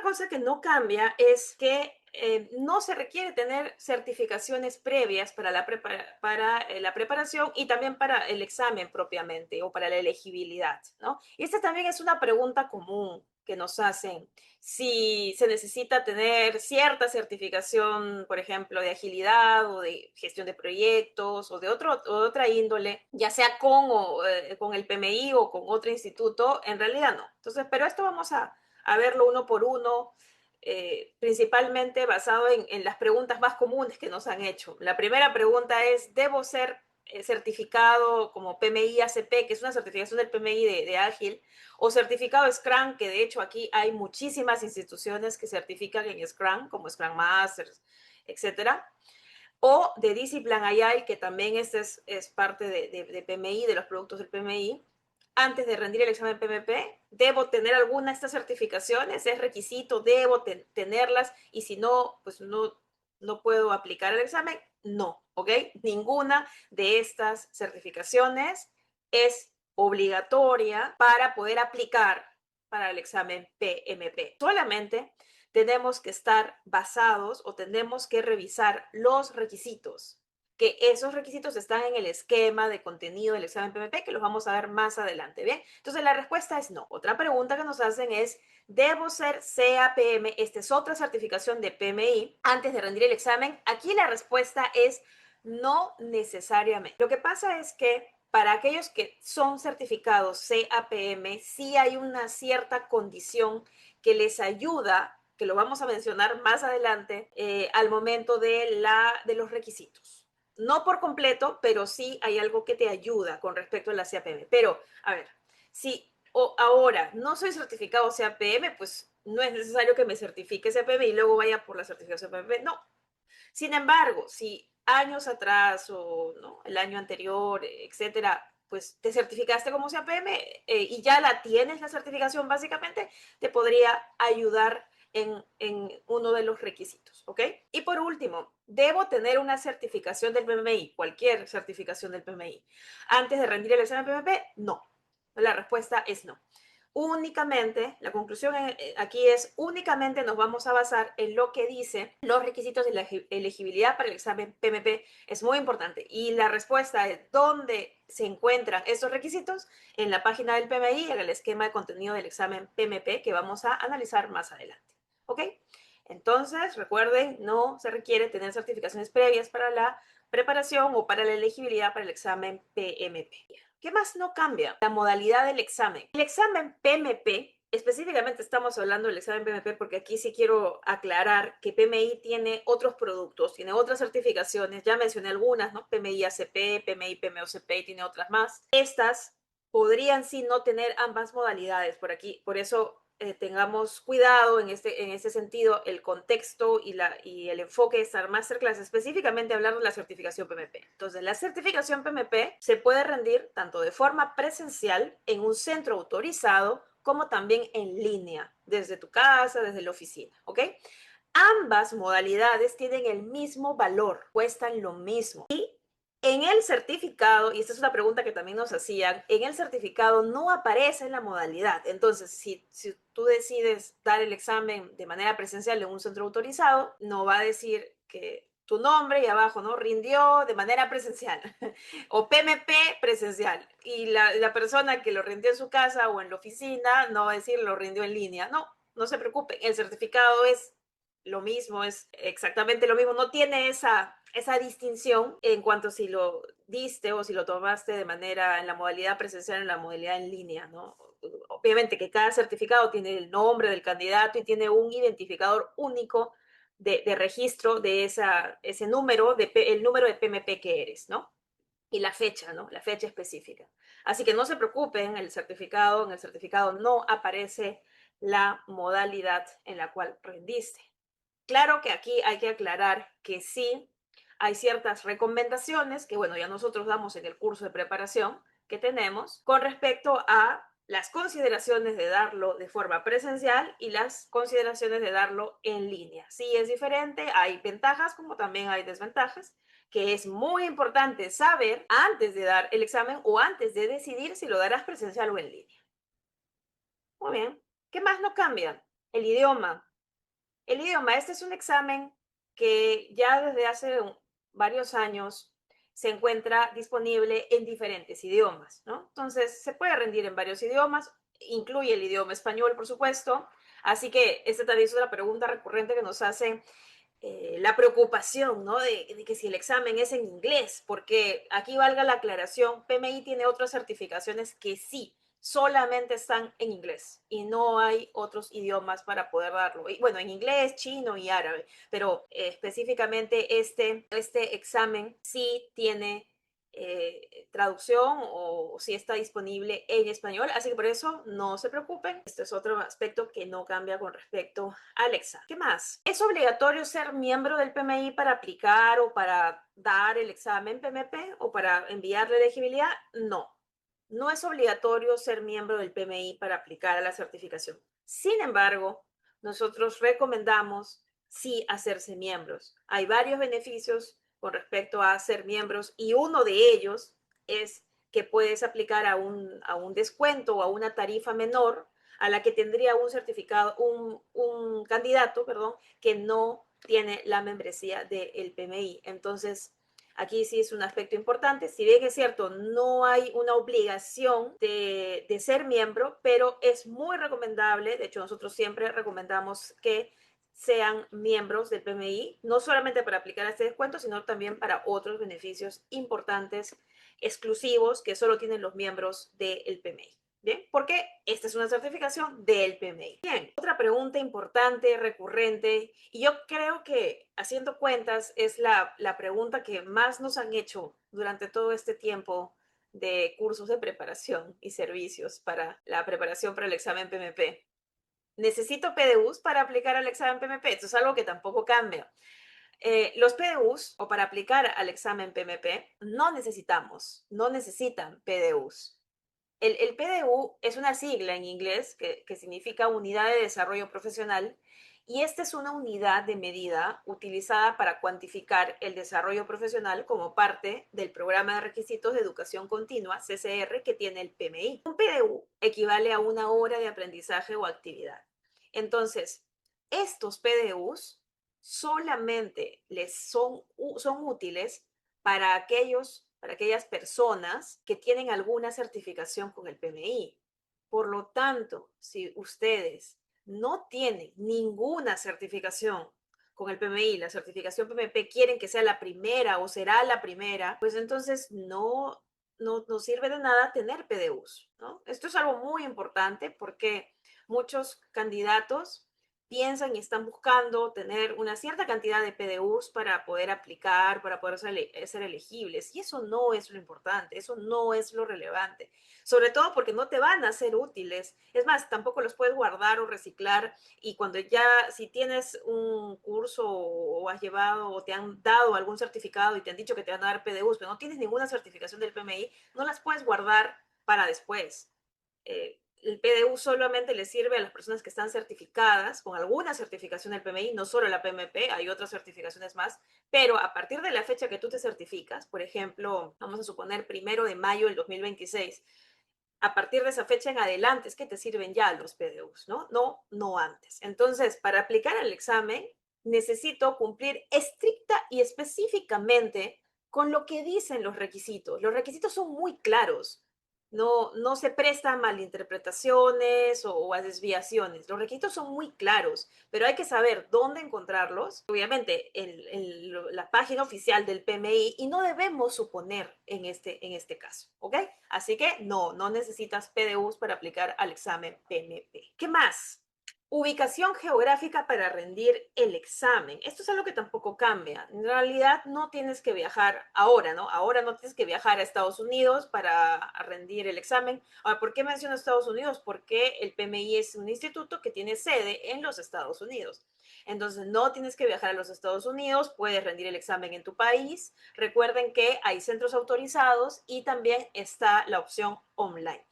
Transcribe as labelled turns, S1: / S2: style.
S1: cosa que no cambia es que no se requiere tener certificaciones previas para la preparación y también para el examen propiamente o para la elegibilidad, ¿no? Y esta también es una pregunta común que nos hacen. Si se necesita tener cierta certificación, por ejemplo, de agilidad o de gestión de proyectos o de otra índole, ya sea con el PMI o con otro instituto, en realidad no. Entonces, pero esto vamos a verlo uno por uno, principalmente basado en las preguntas más comunes que nos han hecho. La primera pregunta es, ¿debo ser certificado como PMI ACP, que es una certificación del PMI de Ágil, o certificado Scrum, que de hecho aquí hay muchísimas instituciones que certifican en Scrum, como Scrum Masters, etcétera, o de Discipline Agile, que también este es parte de PMI, de los productos del PMI. Antes de rendir el examen PMP, debo tener alguna de estas certificaciones, es requisito, debo tenerlas, y si no, pues no puedo aplicar el examen. No, ¿ok? Ninguna de estas certificaciones es obligatoria para poder aplicar para el examen PMP. Solamente tenemos que estar basados o tenemos que revisar los requisitos, que esos requisitos están en el esquema de contenido del examen PMP, que los vamos a ver más adelante, ¿bien? Entonces la respuesta es no. Otra pregunta que nos hacen es, ¿debo ser CAPM? Esta es otra certificación de PMI antes de rendir el examen. Aquí la respuesta es no necesariamente. Lo que pasa es que para aquellos que son certificados CAPM, sí hay una cierta condición que les ayuda, que lo vamos a mencionar más adelante, al momento de los requisitos. No por completo, pero sí hay algo que te ayuda con respecto a la CAPM. Pero, a ver, si ahora no soy certificado CAPM, pues no es necesario que me certifique CAPM y luego vaya por la certificación CAPM. No. Sin embargo, si años atrás o ¿no? el año anterior, etcétera, pues te certificaste como CAPM y ya la tienes la certificación, básicamente te podría ayudar en uno de los requisitos, ¿ok? Y por último, ¿debo tener una certificación del PMI, cualquier certificación del PMI, antes de rendir el examen PMP? No. La respuesta es no. Únicamente, la conclusión aquí es, únicamente nos vamos a basar en lo que dice los requisitos de la elegibilidad para el examen PMP. Es muy importante. Y la respuesta es, ¿dónde se encuentran esos requisitos? En la página del PMI, en el esquema de contenido del examen PMP, que vamos a analizar más adelante. ¿Ok? Entonces, recuerden, no se requiere tener certificaciones previas para la preparación o para la elegibilidad para el examen PMP. ¿Qué más no cambia? La modalidad del examen. El examen PMP, específicamente estamos hablando del examen PMP porque aquí sí quiero aclarar que PMI tiene otros productos, tiene otras certificaciones, ya mencioné algunas, ¿no? PMI ACP, PMI PMOCP y tiene otras más. Estas podrían sí no tener ambas modalidades por aquí, por eso tengamos cuidado en este sentido, el contexto y el enfoque de esta masterclass, específicamente hablar de la certificación PMP. Entonces, la certificación PMP se puede rendir tanto de forma presencial en un centro autorizado como también en línea, desde tu casa, desde la oficina, ¿ok? Ambas modalidades tienen el mismo valor, cuestan lo mismo. Y en el certificado, y esta es una pregunta que también nos hacían, en el certificado no aparece la modalidad. Entonces, si tú decides dar el examen de manera presencial en un centro autorizado, no va a decir que tu nombre y abajo, ¿no? Rindió de manera presencial o PMP presencial. Y la persona que lo rindió en su casa o en la oficina no va a decir lo rindió en línea. No, no se preocupen. El certificado es lo mismo, es exactamente lo mismo, no tiene esa distinción en cuanto si lo diste o si lo tomaste de manera en la modalidad presencial o en la modalidad en línea, ¿no? Obviamente que cada certificado tiene el nombre del candidato y tiene un identificador único de registro de ese número, el número de PMP que eres, ¿no? Y la fecha, ¿no? La fecha específica. Así que no se preocupen, en el certificado no aparece la modalidad en la cual rendiste. Claro que aquí hay que aclarar que sí hay ciertas recomendaciones que, bueno, ya nosotros damos en el curso de preparación que tenemos con respecto a las consideraciones de darlo de forma presencial y las consideraciones de darlo en línea. Sí es diferente, hay ventajas como también hay desventajas, que es muy importante saber antes de dar el examen o antes de decidir si lo darás presencial o en línea. Muy bien. ¿Qué más no cambia? El idioma. El idioma, este es un examen que ya desde hace varios años se encuentra disponible en diferentes idiomas, ¿no? Entonces, se puede rendir en varios idiomas, incluye el idioma español, por supuesto. Así que esta también es una pregunta recurrente que nos hacen, la preocupación, ¿no? De que si el examen es en inglés, porque aquí valga la aclaración, PMI tiene otras certificaciones que sí, solamente están en inglés y no hay otros idiomas para poder darlo. Y bueno, en inglés, chino y árabe, pero específicamente este examen sí tiene traducción o si está disponible en español, así que por eso no se preocupen. Este es otro aspecto que no cambia con respecto al examen. ¿Qué más? ¿Es obligatorio ser miembro del PMI para aplicar o para dar el examen PMP o para enviar la elegibilidad? No. No es obligatorio ser miembro del PMI para aplicar a la certificación. Sin embargo, nosotros recomendamos sí hacerse miembros. Hay varios beneficios con respecto a ser miembros y uno de ellos es que puedes aplicar a un descuento o a una tarifa menor a la que tendría un certificado, un candidato, perdón, que no tiene la membresía del PMI. Entonces, aquí sí es un aspecto importante. Si bien es cierto, no hay una obligación de ser miembro, pero es muy recomendable. De hecho, nosotros siempre recomendamos que sean miembros del PMI, no solamente para aplicar este descuento, sino también para otros beneficios importantes, exclusivos, que solo tienen los miembros del PMI. Bien, porque esta es una certificación del PMI. Bien, otra pregunta importante, recurrente, y yo creo que haciendo cuentas es la pregunta que más nos han hecho durante todo este tiempo de cursos de preparación y servicios para la preparación para el examen PMP. ¿Necesito PDUs para aplicar al examen PMP? Esto es algo que tampoco cambia. Los PDUs, o para aplicar al examen PMP, no necesitan PDUs. El PDU es una sigla en inglés que significa Unidad de Desarrollo Profesional y esta es una unidad de medida utilizada para cuantificar el desarrollo profesional como parte del Programa de Requisitos de Educación Continua, CCR, que tiene el PMI. Un PDU equivale a una hora de aprendizaje o actividad. Entonces, estos PDUs solamente son útiles para aquellas personas que tienen alguna certificación con el PMI. Por lo tanto, si ustedes no tienen ninguna certificación con el PMI, la certificación PMP quieren que sea la primera o será la primera, pues entonces no sirve de nada tener PDUs, ¿no? Esto es algo muy importante porque muchos candidatos piensan y están buscando tener una cierta cantidad de PDUs para poder aplicar, para poder ser elegibles. Y eso no es lo importante, eso no es lo relevante. Sobre todo porque no te van a ser útiles. Es más, tampoco los puedes guardar o reciclar. Y cuando ya, si tienes un curso o has llevado o te han dado algún certificado y te han dicho que te van a dar PDUs, pero no tienes ninguna certificación del PMI, no las puedes guardar para después. El PDU solamente le sirve a las personas que están certificadas con alguna certificación del PMI, no solo la PMP, hay otras certificaciones más, pero a partir de la fecha que tú te certificas, por ejemplo, vamos a suponer 1 de mayo del 2026, a partir de esa fecha en adelante es que te sirven ya los PDUs, ¿no? No antes. Entonces, para aplicar el examen, necesito cumplir estricta y específicamente con lo que dicen los requisitos. Los requisitos son muy claros. No se prestan a malinterpretaciones o a desviaciones. Los requisitos son muy claros, pero hay que saber dónde encontrarlos. Obviamente, en la página oficial del PMI y no debemos suponer en este caso, ¿ok? Así que no necesitas PDUs para aplicar al examen PMP. ¿Qué más? Ubicación geográfica para rendir el examen. Esto es algo que tampoco cambia. En realidad no tienes que viajar ahora, ¿no? Ahora no tienes que viajar a Estados Unidos para rendir el examen. Ahora, ¿por qué menciono Estados Unidos? Porque el PMI es un instituto que tiene sede en los Estados Unidos. Entonces no tienes que viajar a los Estados Unidos, puedes rendir el examen en tu país. Recuerden que hay centros autorizados y también está la opción online.